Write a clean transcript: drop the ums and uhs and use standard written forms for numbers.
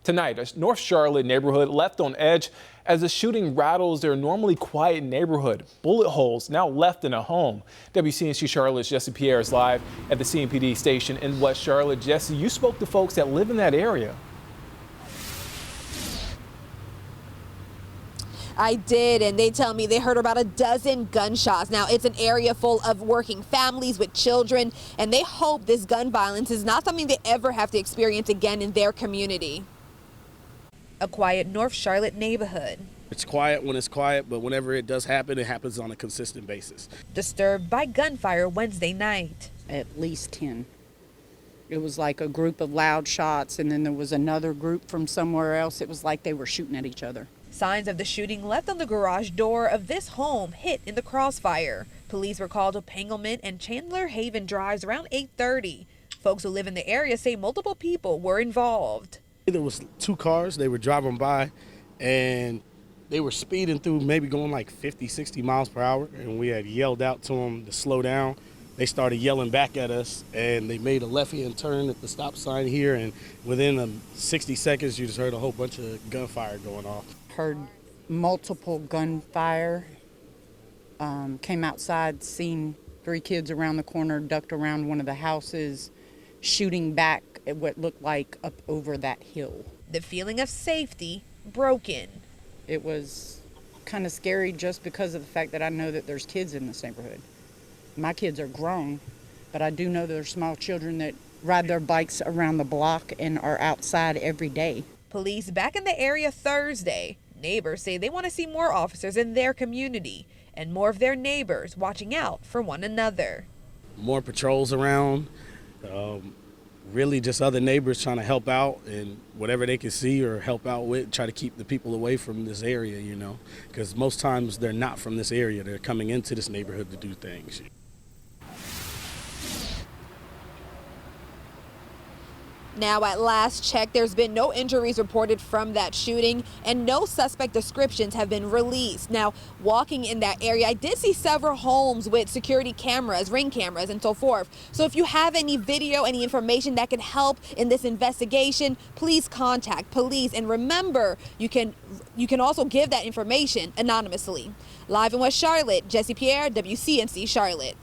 Tonight, a North Charlotte neighborhood left on edge as the shooting rattles their normally quiet neighborhood. Bullet holes now left in a home. WCNC Charlotte's Jesse Pierre is live at the CMPD station in West Charlotte. Jesse, you spoke to folks that live in that area. I did, and they tell me they heard about a dozen gunshots. Now, it's an area full of working families with children, and they hope this gun violence is not something they ever have to experience again in their community. A quiet North Charlotte neighborhood. It's quiet when it's quiet, but whenever it does happen, it happens on a consistent basis. Disturbed by gunfire Wednesday night. At least 10. It was like a group of loud shots, and then there was another group from somewhere else. It was like they were shooting at each other. Signs of the shooting left on the garage door of this home hit in the crossfire. Police were called to Panglemont and Chandler Haven Drives around 8:30. Folks who live in the area say multiple people were involved. There was 2 cars, they were driving by, and they were speeding through, maybe going like 50, 60 miles per hour, and we had yelled out to them to slow down. They started yelling back at us, and they made a left-hand turn at the stop sign here, and within 60 seconds, you just heard a whole bunch of gunfire going off. Heard multiple gunfire, came outside, seen 3 kids around the corner, ducked around one of the houses, shooting back at what looked like up over that hill. The feeling of safety broken. It was kind of scary just because of the fact that I know that there's kids in this neighborhood. My kids are grown, but I do know there's small children that ride their bikes around the block and are outside every day. Police back in the area Thursday. Neighbors say they want to see more officers in their community and more of their neighbors watching out for one another. More patrols around, really just other neighbors trying to help out and whatever they can see or help out with, try to keep the people away from this area, you know, because most times they're not from this area. They're coming into this neighborhood to do things. Now, at last check, there's been no injuries reported from that shooting and no suspect descriptions have been released. Now, walking in that area, I did see several homes with security cameras, ring cameras, and so forth. So if you have any video, any information that can help in this investigation, please contact police. And remember, you can also give that information anonymously. Live in West Charlotte, Jesse Pierre, WCNC Charlotte.